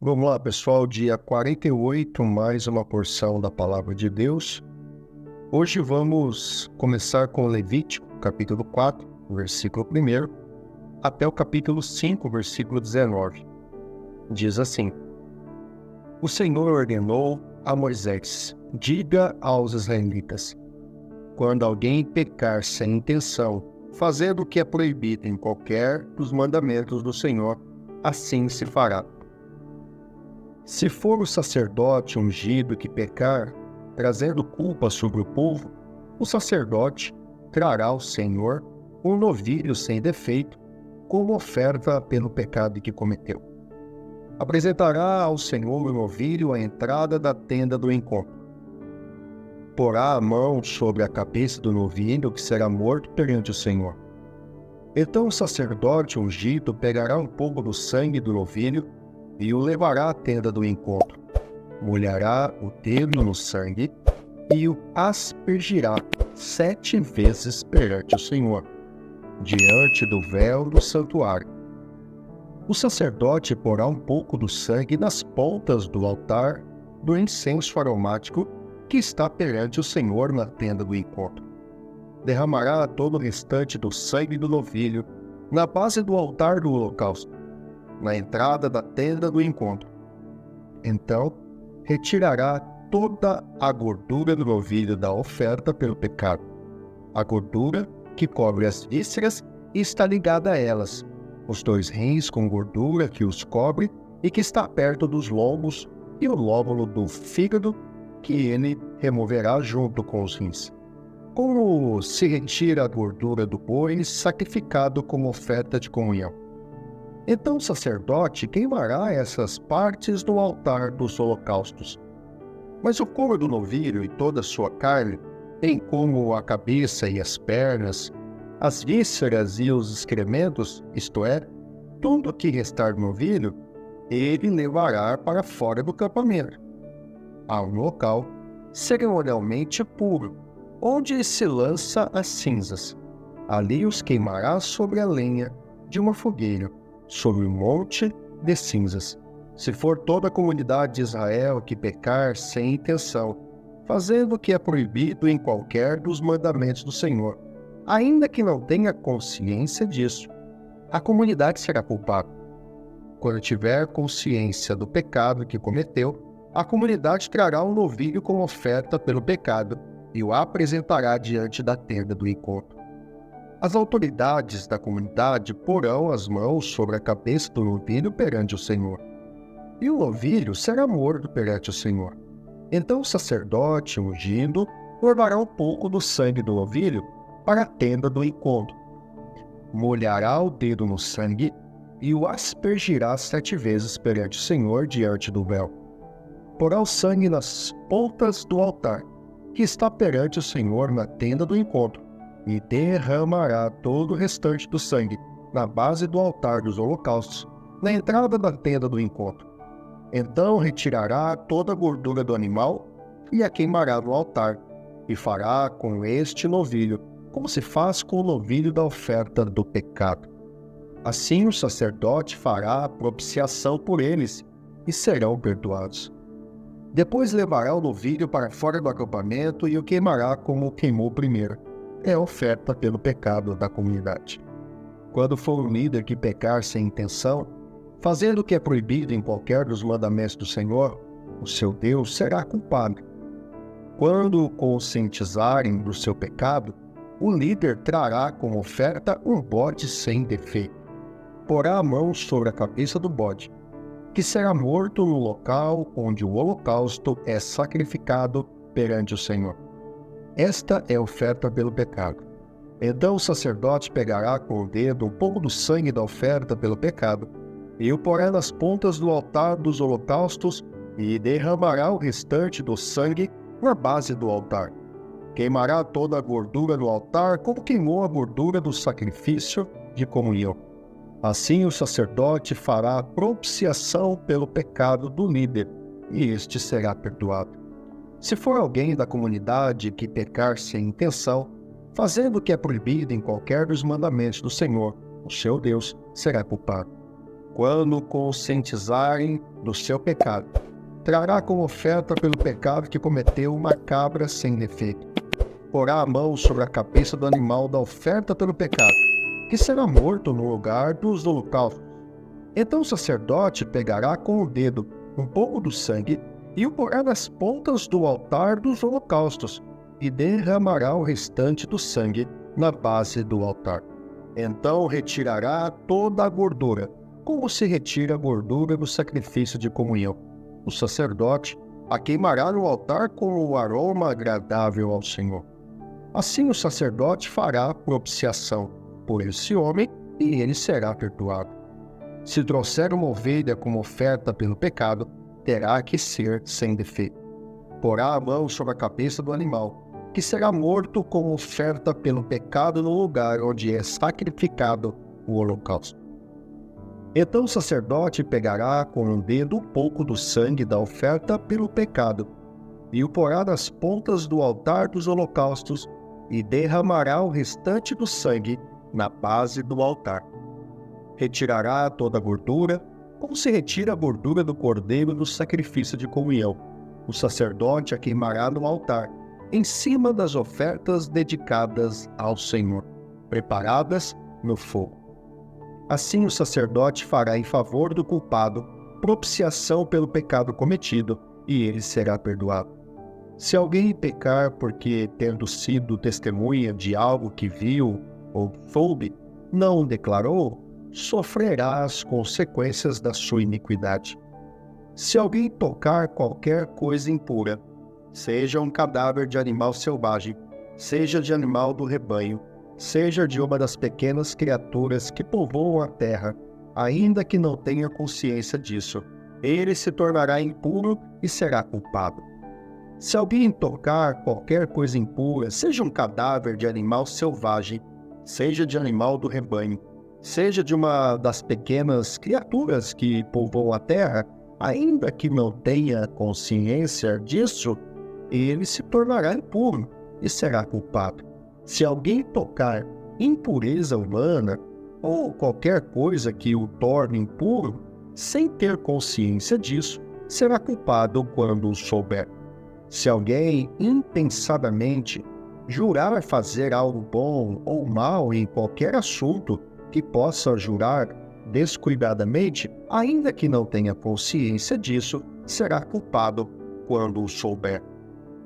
Vamos lá, pessoal, dia 48, mais uma porção da Palavra de Deus. Hoje vamos começar com Levítico, capítulo 4, versículo 1, até o capítulo 5, versículo 19. Diz assim: O Senhor ordenou a Moisés: diga aos israelitas, quando alguém pecar sem intenção, fazendo o que é proibido em qualquer dos mandamentos do Senhor, assim se fará. Se for o sacerdote ungido que pecar, trazendo culpa sobre o povo, o sacerdote trará ao Senhor um novilho sem defeito, como oferta pelo pecado que cometeu. Apresentará ao Senhor o novilho à entrada da tenda do encontro. Porá a mão sobre a cabeça do novilho, que será morto perante o Senhor. Então o sacerdote ungido pegará um pouco do sangue do novilho e o levará à tenda do encontro. Molhará o dedo no sangue e o aspergirá 7 vezes perante o Senhor, diante do véu do santuário. O sacerdote porá um pouco do sangue nas pontas do altar do incenso aromático que está perante o Senhor na tenda do encontro. Derramará todo o restante do sangue do novilho na base do altar do holocausto, na entrada da tenda do encontro. Então, retirará toda a gordura do novilho da oferta pelo pecado, a gordura que cobre as vísceras e está ligada a elas, os 2 rins com gordura que os cobre e que está perto dos lombos, e o lóbulo do fígado que ele removerá junto com os rins. Como se retira a gordura do boi sacrificado como oferta de comunhão. Então o sacerdote queimará essas partes no altar dos holocaustos. Mas o couro do novilho e toda a sua carne, bem como a cabeça e as pernas, as vísceras e os excrementos, isto é, tudo o que restar do novilho, ele levará para fora do acampamento, a um local cerimonialmente puro, onde se lança as cinzas. Ali os queimará sobre a lenha de uma fogueira, sobre um monte de cinzas. Se for toda a comunidade de Israel que pecar sem intenção, fazendo o que é proibido em qualquer dos mandamentos do Senhor, ainda que não tenha consciência disso, a comunidade será culpada. Quando tiver consciência do pecado que cometeu, a comunidade trará um novilho como oferta pelo pecado e o apresentará diante da tenda do encontro. As autoridades da comunidade porão as mãos sobre a cabeça do novilho perante o Senhor, e o novilho será morto perante o Senhor. Então o sacerdote ungido levará um pouco do sangue do novilho para a tenda do encontro. Molhará o dedo no sangue e o aspergirá 7 vezes perante o Senhor diante do véu. Porá o sangue nas pontas do altar, que está perante o Senhor na tenda do encontro, e derramará todo o restante do sangue na base do altar dos holocaustos, na entrada da tenda do encontro. Então retirará toda a gordura do animal e a queimará no altar, e fará com este novilho, como se faz com o novilho da oferta do pecado. Assim o sacerdote fará a propiciação por eles, e serão perdoados. Depois levará o novilho para fora do acampamento e o queimará como o queimou primeiro. É a oferta pelo pecado da comunidade. Quando for um líder que pecar sem intenção, fazendo o que é proibido em qualquer dos mandamentos do Senhor, o seu Deus será culpado. Quando o conscientizarem do seu pecado, o líder trará como oferta um bode sem defeito. Porá a mão sobre a cabeça do bode, que será morto no local onde o holocausto é sacrificado perante o Senhor. Esta é a oferta pelo pecado. Então o sacerdote pegará com o dedo um pouco do sangue da oferta pelo pecado e o porá nas pontas do altar dos holocaustos e derramará o restante do sangue na base do altar. Queimará toda a gordura do altar como queimou a gordura do sacrifício de comunhão. Assim o sacerdote fará a propiciação pelo pecado do líder e este será perdoado. Se for alguém da comunidade que pecar sem intenção, fazendo o que é proibido em qualquer dos mandamentos do Senhor, o seu Deus, será culpado. quando conscientizarem do seu pecado. Trará como oferta pelo pecado que cometeu uma cabra sem defeito. Porá a mão sobre a cabeça do animal da oferta pelo pecado, que será morto no lugar dos holocaustos. Então o sacerdote pegará com o dedo um pouco do sangue e o porá nas pontas do altar dos holocaustos, e derramará o restante do sangue na base do altar. Então retirará toda a gordura, como se retira a gordura do sacrifício de comunhão. O sacerdote a queimará no altar com o aroma agradável ao Senhor. Assim o sacerdote fará propiciação por esse homem e ele será perdoado. Se trouxer uma ovelha como oferta pelo pecado, terá que ser sem defeito. Porá a mão sobre a cabeça do animal, que será morto como oferta pelo pecado no lugar onde é sacrificado o holocausto. Então o sacerdote pegará com um dedo um pouco do sangue da oferta pelo pecado, e o porá nas pontas do altar dos holocaustos, e derramará o restante do sangue na base do altar. Retirará toda a gordura, como se retira a gordura do cordeiro do sacrifício de comunhão. O sacerdote a queimará no altar, em cima das ofertas dedicadas ao Senhor, preparadas no fogo. Assim o sacerdote fará em favor do culpado propiciação pelo pecado cometido, e ele será perdoado. Se alguém pecar porque, tendo sido testemunha de algo que viu ou soube, não declarou, sofrerá as consequências da sua iniquidade. Se alguém tocar qualquer coisa impura, seja um cadáver de animal selvagem, seja de animal do rebanho, seja de uma das pequenas criaturas que povoam a terra, ainda que não tenha consciência disso, ele se tornará impuro e será culpado. Se alguém tocar qualquer coisa impura, seja um cadáver de animal selvagem, seja de animal do rebanho, seja de uma das pequenas criaturas que povoam a terra, ainda que não tenha consciência disso, ele se tornará impuro e será culpado. Se alguém tocar impureza humana ou qualquer coisa que o torne impuro, sem ter consciência disso, será culpado quando o souber. Se alguém impensadamente jurar fazer algo bom ou mal em qualquer assunto que possa jurar descuidadamente, ainda que não tenha consciência disso, será culpado quando o souber.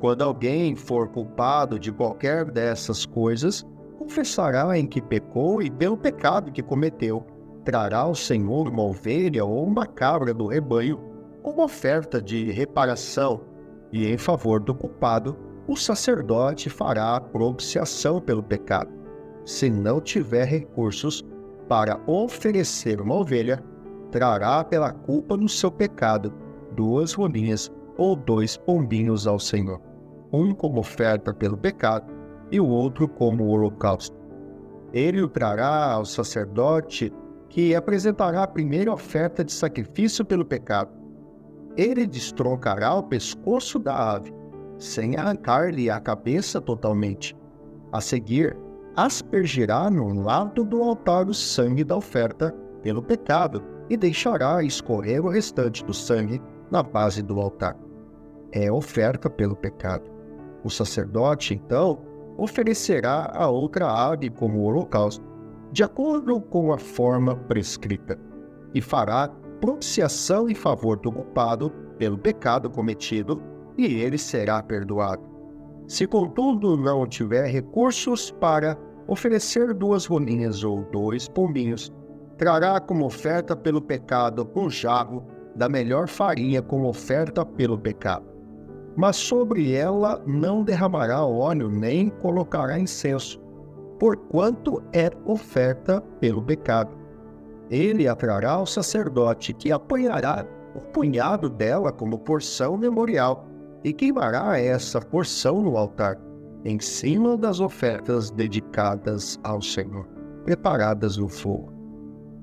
Quando alguém for culpado de qualquer dessas coisas, confessará em que pecou e pelo pecado que cometeu, trará ao Senhor uma ovelha ou uma cabra do rebanho, uma oferta de reparação, e em favor do culpado, o sacerdote fará a propiciação pelo pecado. Se não tiver recursos para oferecer uma ovelha, trará pela culpa do seu pecado 2 rolinhas ou 2 pombinhos ao Senhor, um como oferta pelo pecado e o outro como holocausto. Ele o trará ao sacerdote, que apresentará a primeira oferta de sacrifício pelo pecado. Ele destroncará o pescoço da ave, sem arrancar-lhe a cabeça totalmente. A seguir, aspergirá no lado do altar o sangue da oferta pelo pecado e deixará escorrer o restante do sangue na base do altar. É oferta pelo pecado. O sacerdote, então, oferecerá a outra ave como holocausto, de acordo com a forma prescrita, e fará propiciação em favor do culpado pelo pecado cometido, e ele será perdoado. Se, contudo, não tiver recursos para oferecer 2 rolinhas ou 2 pombinhos, trará como oferta pelo pecado um jarro da melhor farinha como oferta pelo pecado. Mas sobre ela não derramará óleo nem colocará incenso, porquanto é oferta pelo pecado. Ele a trará ao sacerdote, que apanhará um punhado dela como porção memorial, e queimará essa porção no altar, em cima das ofertas dedicadas ao Senhor, preparadas no fogo.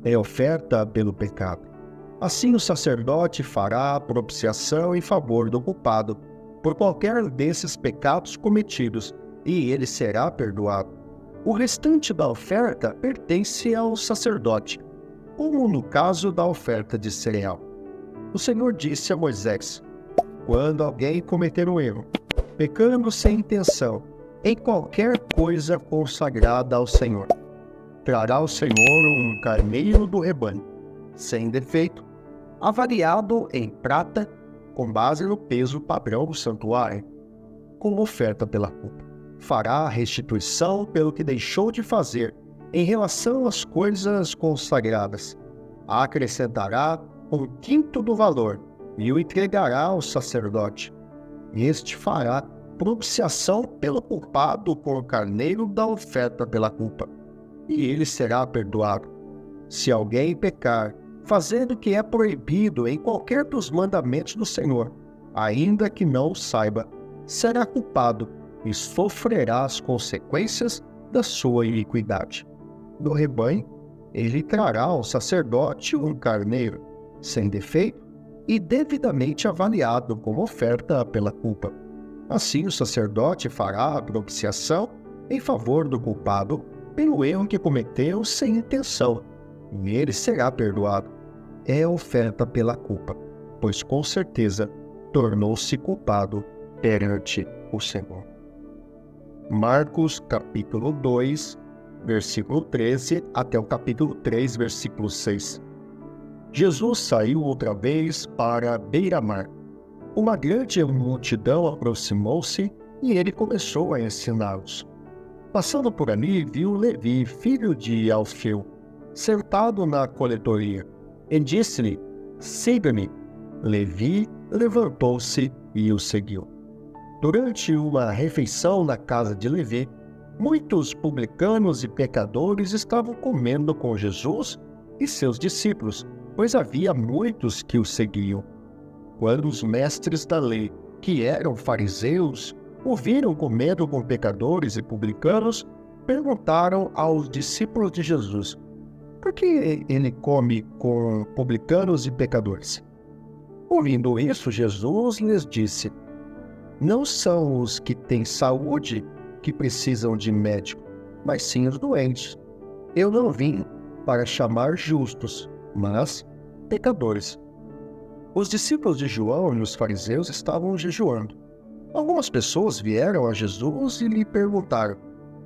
É oferta pelo pecado. Assim o sacerdote fará a propiciação em favor do culpado, por qualquer desses pecados cometidos, e ele será perdoado. O restante da oferta pertence ao sacerdote. como no caso da oferta de cereal. O Senhor disse a Moisés: quando alguém cometer um erro, pecando sem intenção, em qualquer coisa consagrada ao Senhor, trará ao Senhor um carneiro do rebanho, sem defeito, avaliado em prata, com base no peso padrão do santuário, como oferta pela culpa. Fará a restituição pelo que deixou de fazer em relação às coisas consagradas. Acrescentará 1/5 do valor e o entregará ao sacerdote. Este fará propiciação pelo culpado com o carneiro da oferta pela culpa, e ele será perdoado. Se alguém pecar, fazendo o que é proibido em qualquer dos mandamentos do Senhor, ainda que não o saiba, será culpado e sofrerá as consequências da sua iniquidade. Do rebanho, ele trará ao sacerdote um carneiro, sem defeito e devidamente avaliado como oferta pela culpa. Assim, o sacerdote fará a propiciação em favor do culpado pelo erro que cometeu sem intenção, e ele será perdoado. É oferta pela culpa, pois com certeza tornou-se culpado perante o Senhor. Marcos capítulo 2, versículo 13 até o capítulo 3, versículo 6. Jesus saiu outra vez para a beira-mar. Uma grande multidão aproximou-se e ele começou a ensiná-los. Passando por ali, viu Levi, filho de Alfeu, sentado na coletoria, e disse-lhe: siga-me. Levi levantou-se e o seguiu. Durante uma refeição na casa de Levi, muitos publicanos e pecadores estavam comendo com Jesus e seus discípulos, pois havia muitos que o seguiam. Quando os mestres da lei, que eram fariseus, ouviram comendo com pecadores e publicanos, perguntaram aos discípulos de Jesus: por que ele come com publicanos e pecadores? Ouvindo isso, Jesus lhes disse: não são os que têm saúde que precisam de médico, mas sim os doentes. Eu não vim para chamar justos, mas pecadores. Os discípulos de João e os fariseus estavam jejuando. Algumas pessoas vieram a Jesus e lhe perguntaram: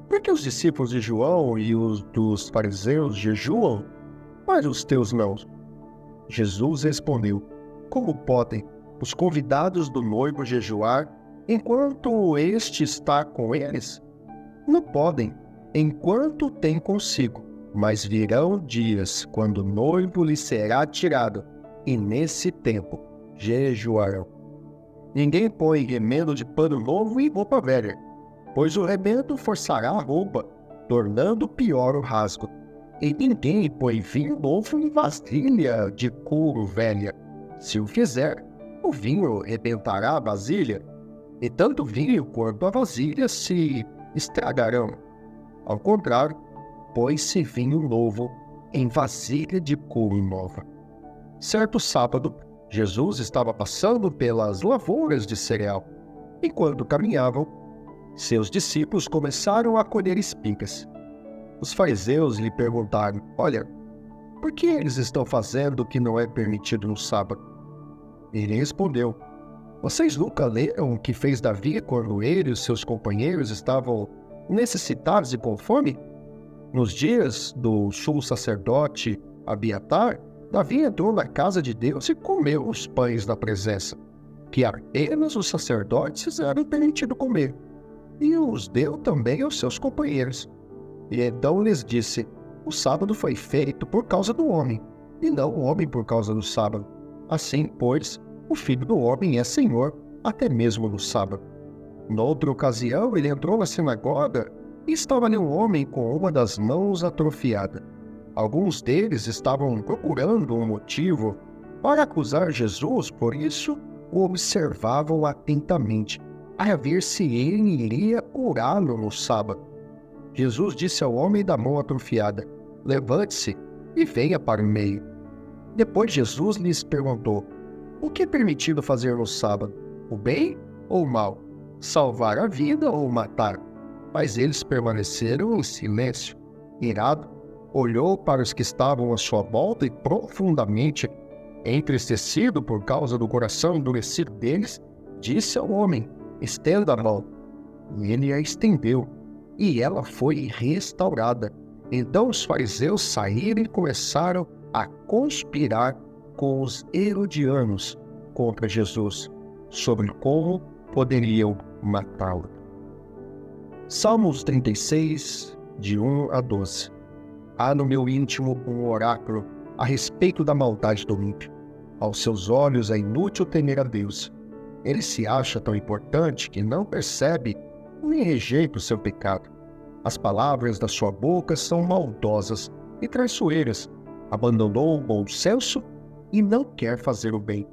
por que os discípulos de João e os dos fariseus jejuam, mas os teus não? Jesus respondeu: como podem os convidados do noivo jejuar enquanto este está com eles? Não podem, enquanto tem consigo, mas virão dias quando o noivo lhe será tirado, e nesse tempo jejuarão. Ninguém põe remendo de pano novo em roupa velha, pois o remendo forçará a roupa, tornando pior o rasgo. E ninguém põe vinho novo em vasilha de couro velha. Se o fizer, o vinho rebentará a vasilha, e tanto o vinho quanto a vasilha se estragarão. Ao contrário, põe-se vinho novo em vasilha de couro nova. Certo sábado, Jesus estava passando pelas lavouras de cereal. Enquanto caminhavam, seus discípulos começaram a colher espigas. Os fariseus lhe perguntaram: olha, por que eles estão fazendo o que não é permitido no sábado? Ele respondeu: vocês nunca leram o que fez Davi quando ele e os seus companheiros estavam necessitados e com fome? Nos dias do sumo sacerdote Abiatar, Davi entrou na casa de Deus e comeu os pães da presença, que apenas os sacerdotes eram permitidos comer, e os deu também aos seus companheiros. E então lhes disse: o sábado foi feito por causa do homem, e não o homem por causa do sábado. Assim, pois, o Filho do Homem é Senhor até mesmo no sábado. Noutra ocasião, ele entrou na sinagoga e estava ali um homem com uma das mãos atrofiada. Alguns deles estavam procurando um motivo para acusar Jesus, por isso o observavam atentamente, a ver se ele iria curá-lo no sábado. Jesus disse ao homem da mão atrofiada: levante-se e venha para o meio. Depois Jesus lhes perguntou: o que é permitido fazer no sábado, o bem ou o mal, salvar a vida ou matar? Mas eles permaneceram em silêncio. Irado, olhou para os que estavam à sua volta e, profundamente entristecido por causa do coração endurecido deles, disse ao homem: estenda a mão. E ele a estendeu, e ela foi restaurada. Então os fariseus saíram e começaram a conspirar com os herodianos contra Jesus, sobre como poderiam matá-lo. Salmos 36, de 1 a 12. Há no meu íntimo um oráculo a respeito da maldade do ímpio. Aos seus olhos é inútil temer a Deus. Ele se acha tão importante que não percebe nem rejeita o seu pecado. As palavras da sua boca são maldosas e traiçoeiras. Abandonou o bom senso e não quer fazer o bem.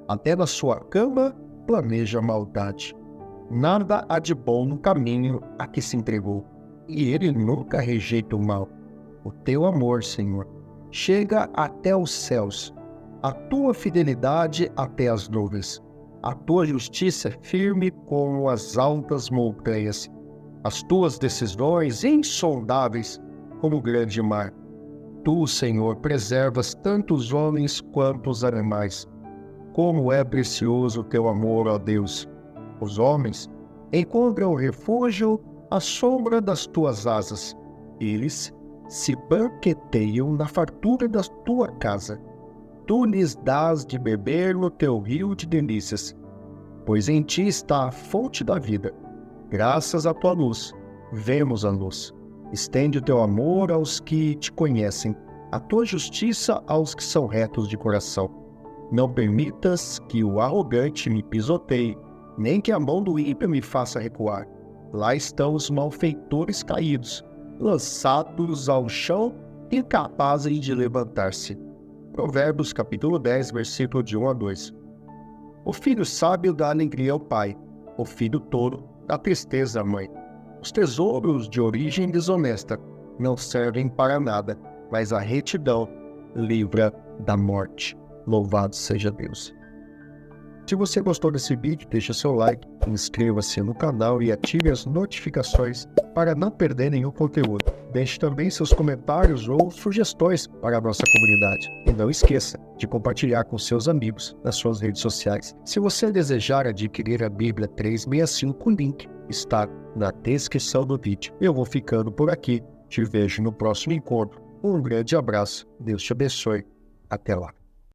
Até na sua cama planeja maldade. Nada há de bom no caminho a que se entregou, e ele nunca rejeita o mal. O teu amor, Senhor, chega até os céus, a tua fidelidade até as nuvens. A tua justiça é firme como as altas montanhas, as tuas decisões insondáveis como o grande mar. Tu, Senhor, preservas tanto os homens quanto os animais. Como é precioso o teu amor, ó Deus! Os homens encontram refúgio à sombra das tuas asas. Eles se banqueteiam na fartura da tua casa. Tu lhes dás de beber no teu rio de delícias, pois em ti está a fonte da vida. Graças à tua luz, vemos a luz. Estende o teu amor aos que te conhecem, a tua justiça aos que são retos de coração. Não permitas que o arrogante me pisoteie, nem que a mão do ímpio me faça recuar. Lá estão os malfeitores caídos, lançados ao chão, incapazes de levantar-se. Provérbios capítulo 10, versículo de 1 a 2. O filho sábio dá alegria ao pai, o filho tolo dá tristeza à mãe. Os tesouros de origem desonesta não servem para nada, mas a retidão livra da morte. Louvado seja Deus. Se você gostou desse vídeo, deixe seu like, inscreva-se no canal e ative as notificações para não perder nenhum conteúdo. Deixe também seus comentários ou sugestões para a nossa comunidade. E não esqueça de compartilhar com seus amigos nas suas redes sociais. Se você desejar adquirir a Bíblia 365, o link está na descrição do vídeo. Eu vou ficando por aqui. Te vejo no próximo encontro. Um grande abraço. Deus te abençoe. Até lá.